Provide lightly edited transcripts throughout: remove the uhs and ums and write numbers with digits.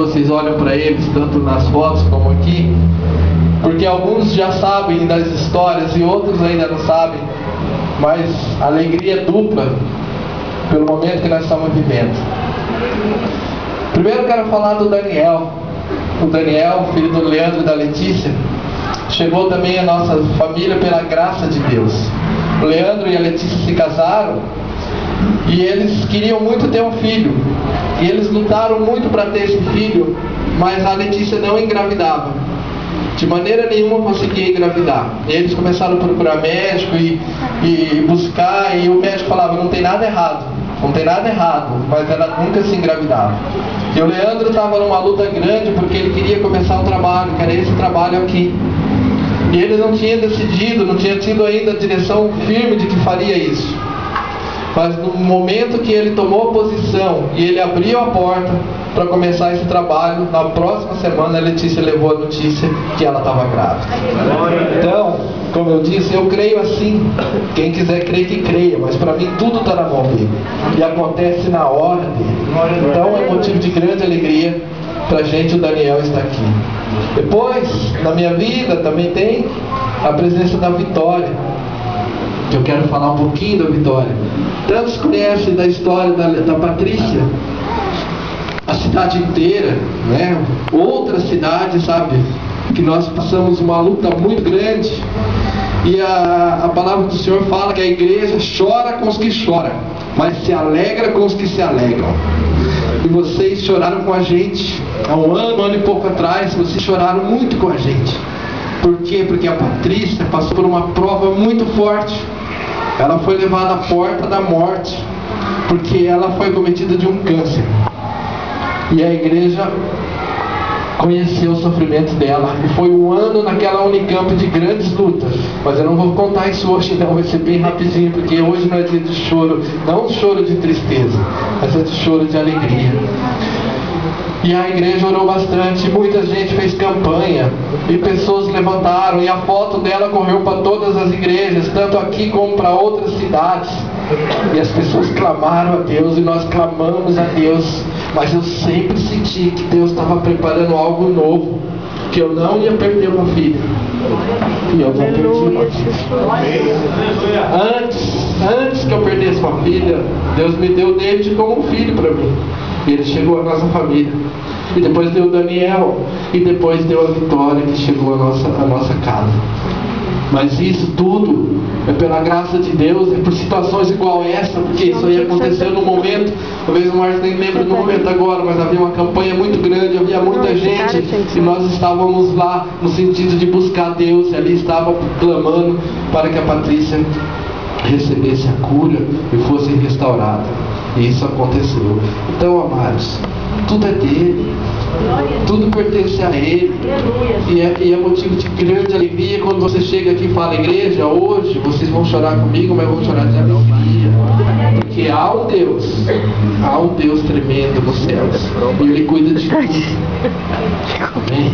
vocês olham para eles, tanto nas fotos como aqui, porque alguns já sabem das histórias e outros ainda não sabem, mas a alegria é dupla pelo momento que nós estamos vivendo. Primeiro eu quero falar do Daniel. O Daniel, filho do Leandro e da Letícia, chegou também à nossa família pela graça de Deus. O Leandro e a Letícia se casaram e eles queriam muito ter um filho. E eles lutaram muito para ter esse filho, mas a Letícia não engravidava. De maneira nenhuma conseguia engravidar. E eles começaram a procurar médico e buscar, e o médico falava, não tem nada errado, mas ela nunca se engravidava. E o Leandro estava numa luta grande porque ele queria começar um trabalho, que era esse trabalho aqui. E ele não tinha decidido, não tinha tido ainda a direção firme de que faria isso. Mas no momento que ele tomou posição e ele abriu a porta para começar esse trabalho, na próxima semana a Letícia levou a notícia que ela estava grávida. Então, como eu disse, eu creio assim. Quem quiser crer que creia, mas para mim tudo está na mão dele. E acontece na hora dele. Então é motivo de grande alegria para a gente o Daniel estar aqui. Depois, na minha vida, também tem a presença da Vitória. Eu quero falar um pouquinho da Vitória. Tantos conhecem da história da Patrícia, a cidade inteira, né? Outra cidade, sabe? Que nós passamos uma luta muito grande. E a palavra do Senhor fala que a igreja chora com os que choram, mas se alegra com os que se alegram. E vocês choraram com a gente há um ano e pouco atrás. Vocês choraram muito com a gente. Por quê? Porque a Patrícia passou por uma prova muito forte. Ela foi levada à porta da morte, porque ela foi acometida de um câncer. E a igreja conheceu o sofrimento dela. E foi um ano naquela Unicamp de grandes lutas. Mas eu não vou contar isso hoje não, vai ser bem rapidinho, porque hoje não é dia de choro, não choro de tristeza, mas é de choro de alegria. E a igreja orou bastante, muita gente fez campanha, e pessoas levantaram, e a foto dela correu para todas as igrejas, tanto aqui como para outras cidades. E as pessoas clamaram a Deus, e nós clamamos a Deus. Mas eu sempre senti que Deus estava preparando algo novo, que eu não ia perder uma filha. E eu não perdi uma filha. Antes que eu perdesse uma filha, Deus me deu o David como um filho para mim. E ele chegou à nossa família. E depois deu o Daniel. E depois deu a Vitória, que chegou à nossa casa. Mas isso tudo é pela graça de Deus, é por situações igual essa, porque isso aí aconteceu num momento, talvez o Marcos nem lembre do momento agora, mas havia uma campanha muito grande, havia muita gente, e nós estávamos lá no sentido de buscar Deus, e ali estava clamando para que a Patrícia recebesse a cura e fosse restaurada. E isso aconteceu. Então, amados, tudo é dele, tudo pertence a ele, e é motivo de grande alegria quando você chega aqui e fala, igreja, hoje vocês vão chorar comigo, mas vão chorar de alegria, porque há um Deus tremendo nos céus, e ele cuida de tudo. Amém?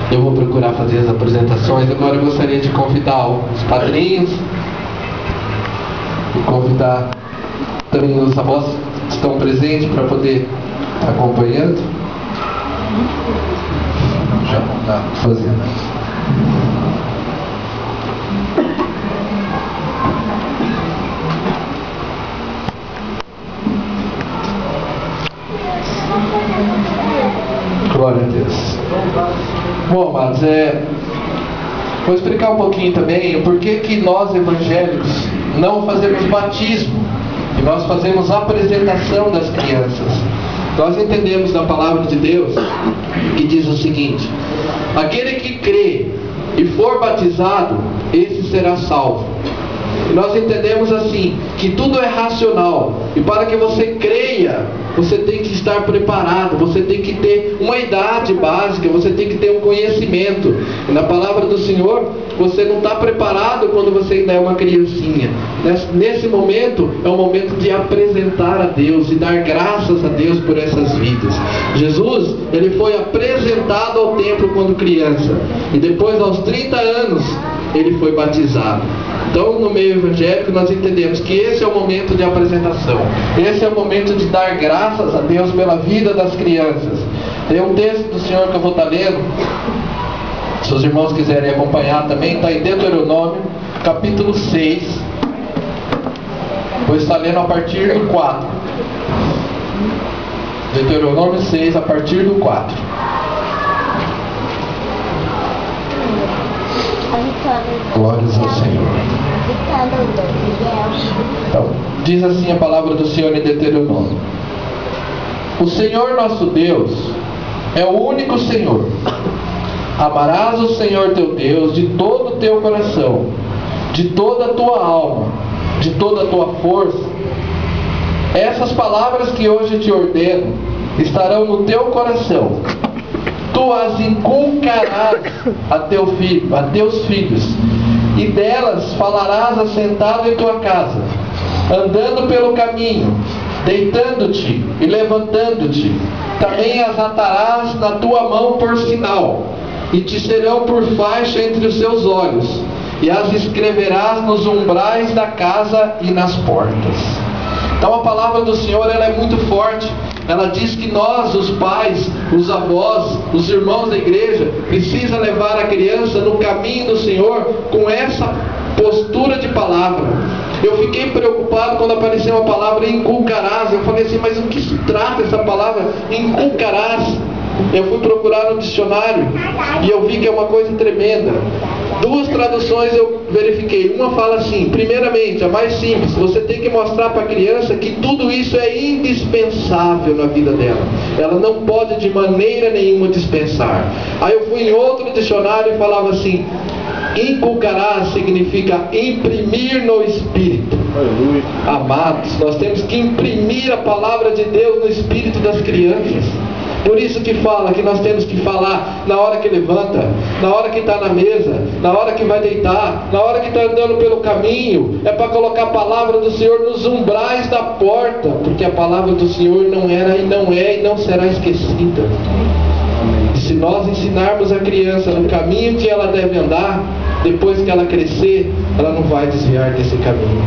Eu vou procurar fazer as apresentações. Agora eu gostaria de convidar os padrinhos e convidar também os avós que estão presentes para poder estar acompanhando. Já está fazendo. Glória a Deus. Bom, amados, vou explicar um pouquinho também o porquê que nós evangélicos não fazemos batismo e nós fazemos apresentação das crianças. Nós entendemos da palavra de Deus que diz o seguinte: aquele que crê e for batizado, esse será salvo. E nós entendemos assim, que tudo é racional, e para que você creia, você tem que estar preparado, você tem que ter uma idade básica, você tem que ter um conhecimento. E na palavra do Senhor, você não está preparado quando você ainda é uma criancinha. Nesse momento, é o momento de apresentar a Deus e dar graças a Deus por essas vidas. Jesus, ele foi apresentado ao templo quando criança, e depois aos 30 anos, ele foi batizado. Então, no meio evangélico, nós entendemos que esse é o momento de apresentação. Esse é o momento de dar graças a Deus pela vida das crianças. Tem um texto do Senhor que eu vou estar lendo. Se os irmãos quiserem acompanhar também, está em Deuteronômio, capítulo 6. Vou estar lendo a partir do 4. Deuteronômio 6, a partir do 4. Glórias ao Senhor. Então, diz assim a palavra do Senhor em Deuteronômio: o Senhor nosso Deus é o único Senhor. Amarás o Senhor teu Deus de todo o teu coração, de toda a tua alma, de toda a tua força. Essas palavras que hoje te ordeno estarão no teu coração. Tu as inculcarás a teus filhos, e delas falarás assentado em tua casa, andando pelo caminho, deitando-te e levantando-te. Também as atarás na tua mão por sinal, e te serão por faixa entre os seus olhos, e as escreverás nos umbrais da casa e nas portas. Então a palavra do Senhor, ela é muito forte. Ela diz que nós, os pais, os avós, os irmãos da igreja, precisa levar a criança no caminho do Senhor com essa postura de palavra. Eu fiquei preocupado quando apareceu a palavra inculcarás. Eu falei assim, mas o que se trata essa palavra inculcarás? Eu fui procurar no dicionário e eu vi que é uma coisa tremenda. Duas traduções eu verifiquei. Uma fala assim: primeiramente, a mais simples, você tem que mostrar para a criança que tudo isso é indispensável na vida dela. Ela não pode de maneira nenhuma dispensar. Aí eu fui em outro dicionário e falava assim: inculcarás significa imprimir no espírito. Aleluia. Amados, nós temos que imprimir a palavra de Deus no espírito das crianças. Por isso que fala que nós temos que falar na hora que levanta, na hora que está na mesa, na hora que vai deitar, na hora que está andando pelo caminho. É para colocar a palavra do Senhor nos umbrais da porta, porque a palavra do Senhor não era e não é e não será esquecida. E se nós ensinarmos a criança no caminho que ela deve andar, depois que ela crescer, ela não vai desviar desse caminho,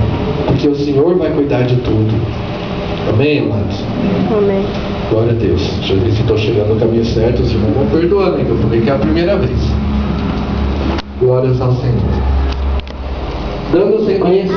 porque o Senhor vai cuidar de tudo. Amém, amados? Amém. Glória a Deus. Deixa eu ver se estou chegando no caminho certo. Os irmãos vão perdoando, hein? Eu falei que é a primeira vez. Glórias ao Senhor. Dando sequência,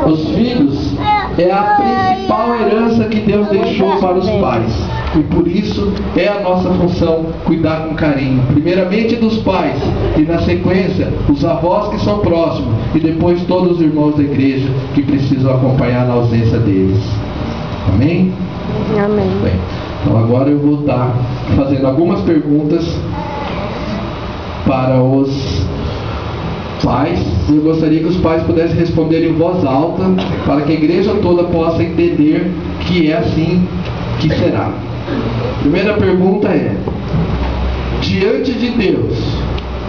os filhos é a principal herança que Deus deixou para os pais. E por isso é a nossa função cuidar com carinho. Primeiramente dos pais, e na sequência os avós que são próximos, e depois todos os irmãos da igreja que precisam acompanhar na ausência deles. Amém? Amém. Bem, então agora eu vou estar fazendo algumas perguntas para os pais. Eu gostaria que os pais pudessem responder em voz alta, para que a igreja toda possa entender que é assim que será. Primeira pergunta é: diante de Deus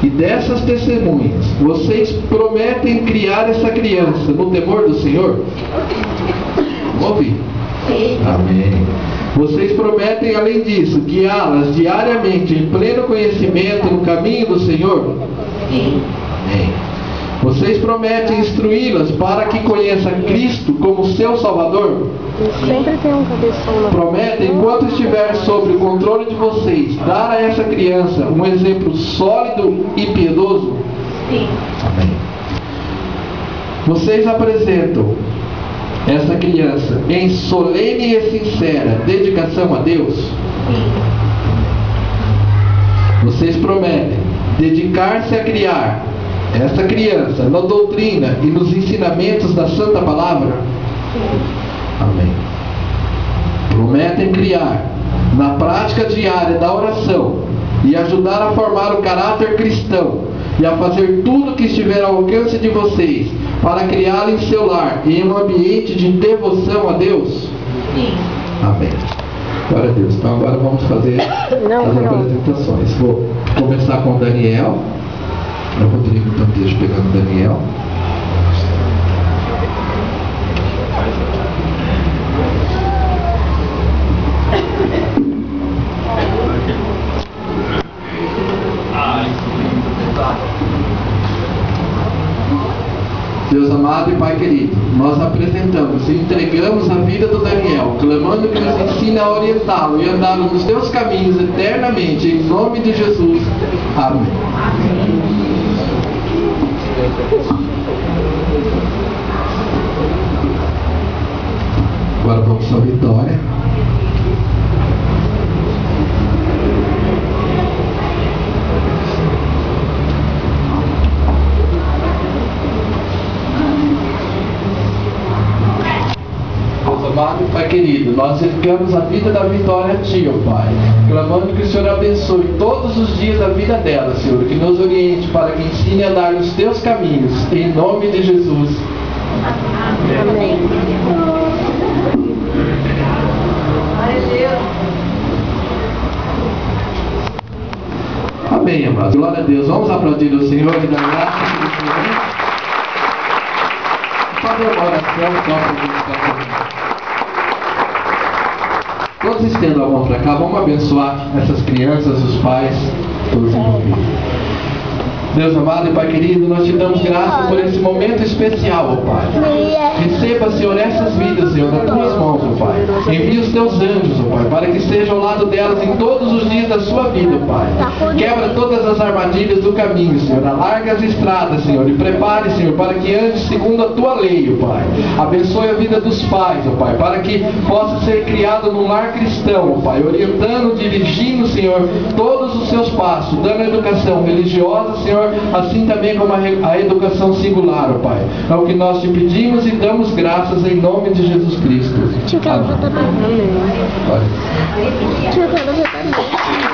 e dessas testemunhas, vocês prometem criar essa criança no temor do Senhor? Vamos ouvir. Amém. Vocês prometem, além disso, guiá-las diariamente em pleno conhecimento no caminho do Senhor? Sim. Amém. Vocês prometem instruí-las para que conheça Cristo como seu Salvador? Sempre tem um cabeção. Prometem, enquanto estiver sob o controle de vocês, dar a essa criança um exemplo sólido e piedoso? Sim. Amém. Vocês apresentam essa criança em solene e sincera dedicação a Deus? Sim. Vocês prometem dedicar-se a criar essa criança na doutrina e nos ensinamentos da Santa Palavra? Sim. Amém. Prometem criar na prática diária da oração e ajudar a formar o caráter cristão e a fazer tudo que estiver ao alcance de vocês para criá-lo em seu lar e em um ambiente de devoção a Deus? Sim. Amém. Glória a Deus. Então agora vamos fazer as apresentações. Vou começar com Daniel. Eu vou ter então o texto pegando Daniel. Deus amado e Pai querido, nós apresentamos e entregamos a vida do Daniel, clamando que nos ensine a orientá-lo e andar nos teus caminhos eternamente, em nome de Jesus. Amém. Agora vamos à vitória. Amado Pai querido, nós entregamos a vida da Vitória a Ti, ó Pai, clamando que o Senhor abençoe todos os dias da vida dela, Senhor, que nos oriente para que ensine a andar nos Teus caminhos, em nome de Jesus. Amém. Amém, amados. Glória a Deus. Vamos aplaudir o Senhor e dar graças ao Senhor. Fazer uma oração só para buscar. Todos estendam a mão para cá. Vamos abençoar essas crianças, os pais, todos envolvidos. Deus amado e Pai querido, nós te damos graças por esse momento especial, ó Pai. Receba, Senhor, essas vidas, Senhor, nas tuas mãos, ó Pai. Envia os teus anjos, ó Pai, para que estejam ao lado delas em todos os dias da sua vida, ó Pai. Quebra todas as armadilhas do caminho, Senhor. Alarga as estradas, Senhor, e prepare, Senhor, para que ande segundo a tua lei, ó Pai. Abençoe a vida dos pais, ó Pai, para que possa ser criado num lar cristão, ó Pai, orientando, dirigindo, Senhor, todos os seus passos, dando educação religiosa, Senhor, assim também como a educação singular, ó Pai. É o que nós te pedimos e damos graças em nome de Jesus Cristo. Amém. Amém.